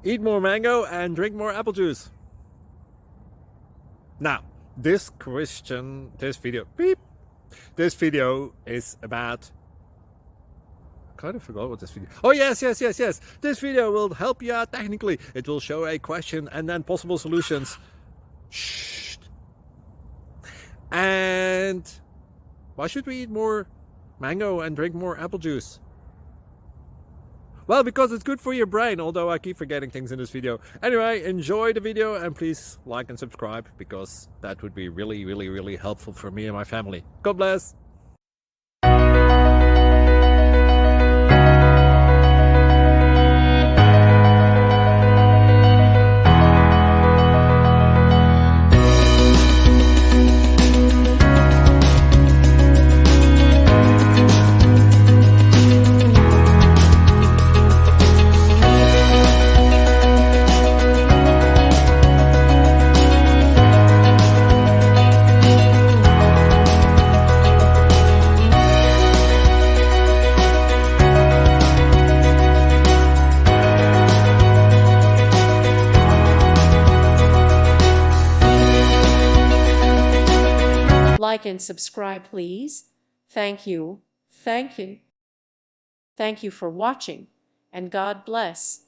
Eat more mango and drink more apple juice. Now, this video is about... I kind of forgot what this video... Oh, yes. This video will help you out technically. It will show a question and then possible solutions. Shh. And why should we eat more mango and drink more apple juice? Well, because it's good for your brain, although I keep forgetting things in this video. Anyway, enjoy the video and please like and subscribe, because that would be really helpful for me and my family. God bless! Like and subscribe, please. Thank you. Thank you. Thank you for watching, and God bless.